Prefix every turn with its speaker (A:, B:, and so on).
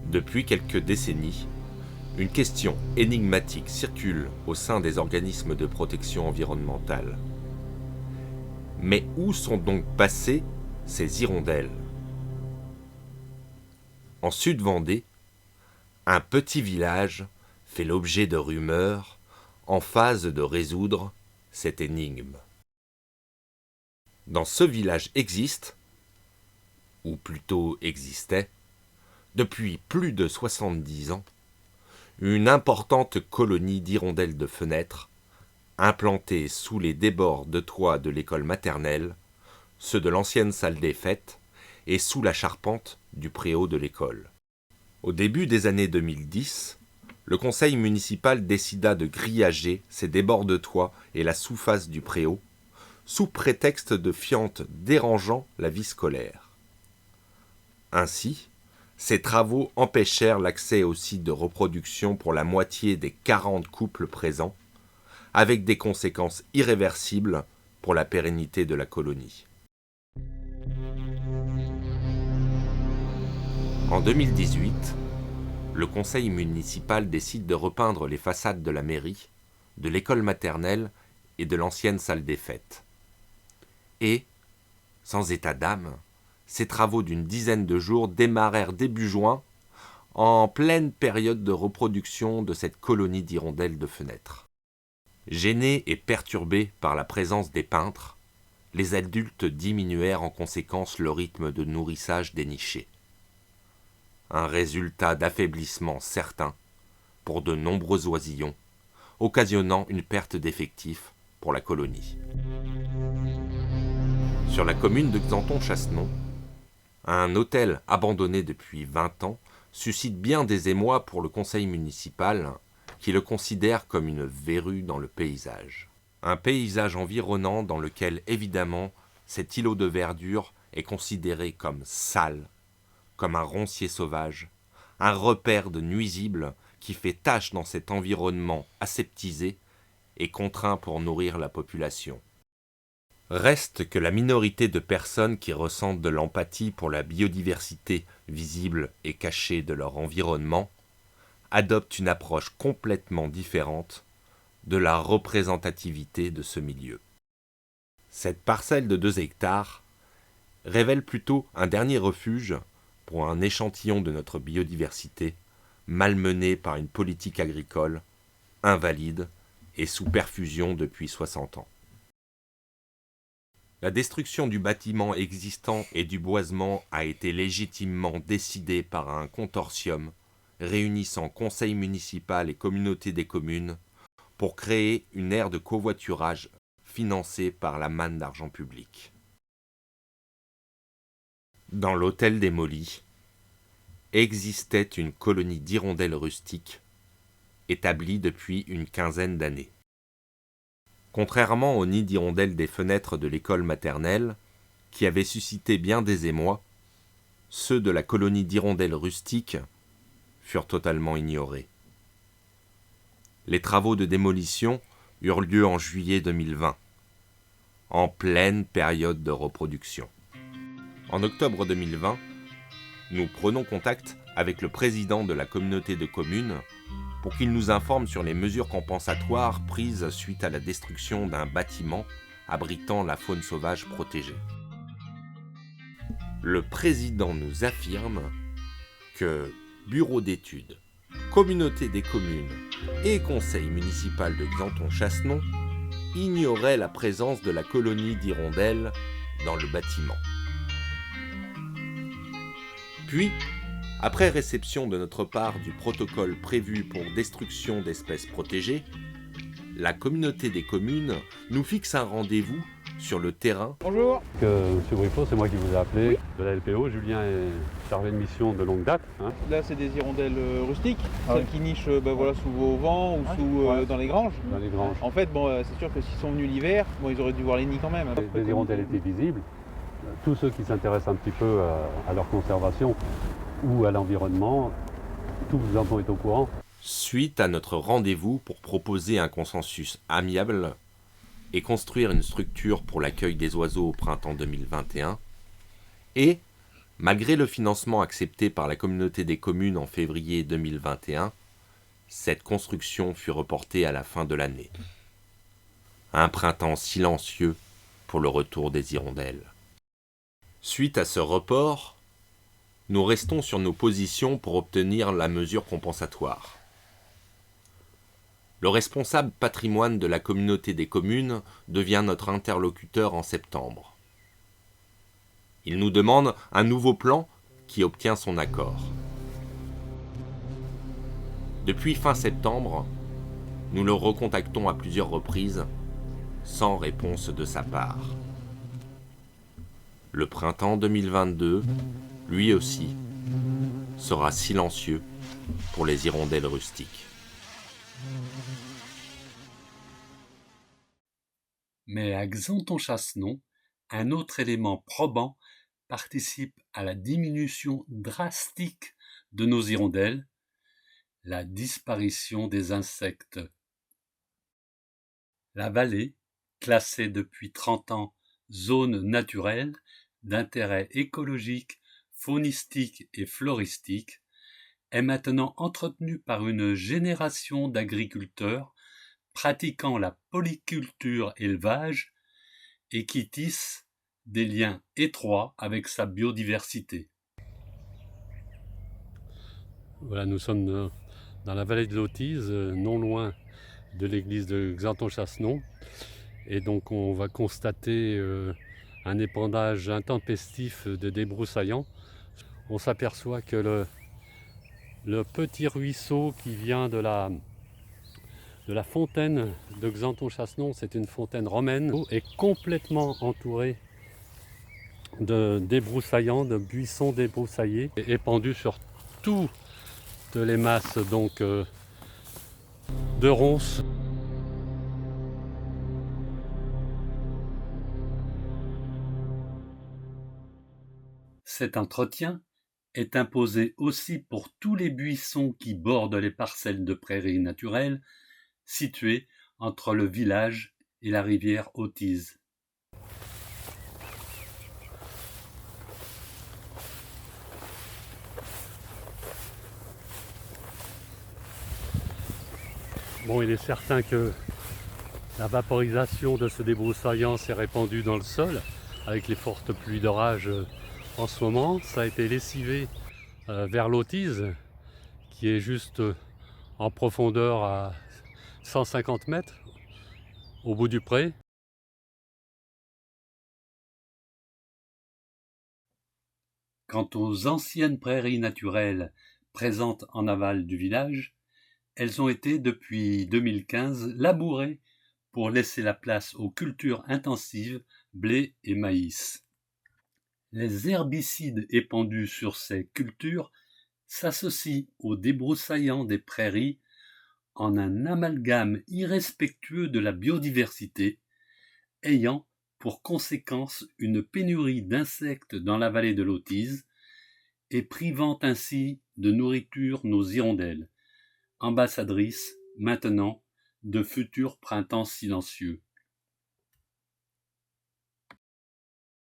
A: Depuis quelques décennies, une question énigmatique circule au sein des organismes de protection environnementale. Mais où sont donc passées ces hirondelles ? En Sud-Vendée, un petit village fait l'objet de rumeurs en phase de résoudre cette énigme. Dans ce village existe, ou plutôt existait, depuis plus de 70 ans, une importante colonie d'hirondelles de fenêtres, implantée sous les débords de toit de l'école maternelle, ceux de l'ancienne salle des fêtes et sous la charpente du préau de l'école. Au début des années 2010, le conseil municipal décida de grillager ces débords de toit et la sous-face du préau, sous prétexte de fientes dérangeant la vie scolaire. Ainsi, ces travaux empêchèrent l'accès au site de reproduction pour la moitié des 40 couples présents, avec des conséquences irréversibles pour la pérennité de la colonie. En 2018, le conseil municipal décide de repeindre les façades de la mairie, de l'école maternelle et de l'ancienne salle des fêtes. Et, sans état d'âme, ces travaux d'une dizaine de jours démarrèrent début juin, en pleine période de reproduction de cette colonie d'hirondelles de fenêtres. Gênés et perturbés par la présence des peintres, les adultes diminuèrent en conséquence le rythme de nourrissage des nichés. Un résultat d'affaiblissement certain pour de nombreux oisillons, occasionnant une perte d'effectifs pour la colonie. Sur la commune de Xanthon-Chassenon, un hôtel abandonné depuis 20 ans suscite bien des émois pour le conseil municipal qui le considère comme une verrue dans le paysage. Un paysage environnant dans lequel, évidemment, cet îlot de verdure est considéré comme sale, comme un roncier sauvage, un repère de nuisibles qui fait tache dans cet environnement aseptisé et contraint pour nourrir la population. Reste que la minorité de personnes qui ressentent de l'empathie pour la biodiversité visible et cachée de leur environnement adoptent une approche complètement différente de la représentativité de ce milieu. Cette parcelle de 2 hectares révèle plutôt un dernier refuge pour un échantillon de notre biodiversité malmené par une politique agricole invalide et sous perfusion depuis 60 ans. La destruction du bâtiment existant et du boisement a été légitimement décidée par un consortium réunissant conseil municipal et communauté des communes pour créer une aire de covoiturage financée par la manne d'argent public. Dans l'hôtel démoli, existait une colonie d'hirondelles rustiques établie depuis une quinzaine d'années. Contrairement au nid d'hirondelles des fenêtres de l'école maternelle, qui avait suscité bien des émois, ceux de la colonie d'hirondelles rustiques furent totalement ignorés. Les travaux de démolition eurent lieu en juillet 2020, en pleine période de reproduction. En octobre 2020, nous prenons contact avec le président de la communauté de communes pour qu'il nous informe sur les mesures compensatoires prises suite à la destruction d'un bâtiment abritant la faune sauvage protégée. Le président nous affirme que bureau d'études, communauté des communes et conseil municipal de Xanthon-Chassenon ignoraient la présence de la colonie d'hirondelles dans le bâtiment. Puis, après réception de notre part du protocole prévu pour destruction d'espèces protégées, la communauté des communes nous fixe un rendez-vous sur le terrain.
B: Bonjour. Monsieur Briffaut, c'est moi qui vous ai appelé de la LPO. Julien est chargé de mission de longue date.
C: Là, c'est des hirondelles rustiques, celles qui nichent sous vos vents ou dans les granges.
B: Dans les granges.
C: En fait, c'est sûr que s'ils sont venus l'hiver, ils auraient dû voir les nids quand même.
B: Les hirondelles étaient visibles. Tous ceux qui s'intéressent un petit peu à leur conservation ou à l'environnement, tous en est au courant.
A: Suite à notre rendez-vous pour proposer un consensus amiable et construire une structure pour l'accueil des oiseaux au printemps 2021, et Malgré le financement accepté par la communauté des communes en février 2021, cette construction fut reportée à la fin de l'année. Un printemps silencieux pour le retour des hirondelles. Suite à ce report, nous restons sur nos positions pour obtenir la mesure compensatoire. Le responsable patrimoine de la communauté des communes devient notre interlocuteur en septembre. Il nous demande un nouveau plan qui obtient son accord. Depuis fin septembre, nous le recontactons à plusieurs reprises, sans réponse de sa part. Le printemps 2022, lui aussi, sera silencieux pour les hirondelles rustiques.
B: Mais à Xanthon-Chassenon, un autre élément probant participe à la diminution drastique de nos hirondelles, la disparition des insectes. La vallée, classée depuis 30 ans zone naturelle d'intérêt écologique, faunistique et floristique, est maintenant entretenue par une génération d'agriculteurs pratiquant la polyculture élevage et qui tissent des liens étroits avec sa biodiversité. Voilà, nous sommes dans la vallée de l'Autise, non loin de l'église de Xanthon-Chassenon. Et donc on va constater un épandage intempestif de débroussaillants. On s'aperçoit que le petit ruisseau qui vient de la fontaine de Xanthon-Chassenon, c'est une fontaine romaine, est complètement entouré de débroussaillants, de buissons débroussaillés, et épandus sur toutes les masses donc, de ronces. Cet entretien est imposé aussi pour tous les buissons qui bordent les parcelles de prairies naturelles situées entre le village et la rivière Autise. Bon, il est certain que la vaporisation de ce débroussaillant s'est répandue dans le sol avec les fortes pluies d'orage en ce moment. Ça a été lessivé vers l'Autise, qui est juste en profondeur à 150 mètres au bout du pré. Quant aux anciennes prairies naturelles présentes en aval du village, elles ont été depuis 2015 labourées pour laisser la place aux cultures intensives blé et maïs. Les herbicides épandus sur ces cultures s'associent aux débroussaillants des prairies en un amalgame irrespectueux de la biodiversité, ayant pour conséquence une pénurie d'insectes dans la vallée de l'Autise et privant ainsi de nourriture nos hirondelles, ambassadrices maintenant de futurs printemps silencieux.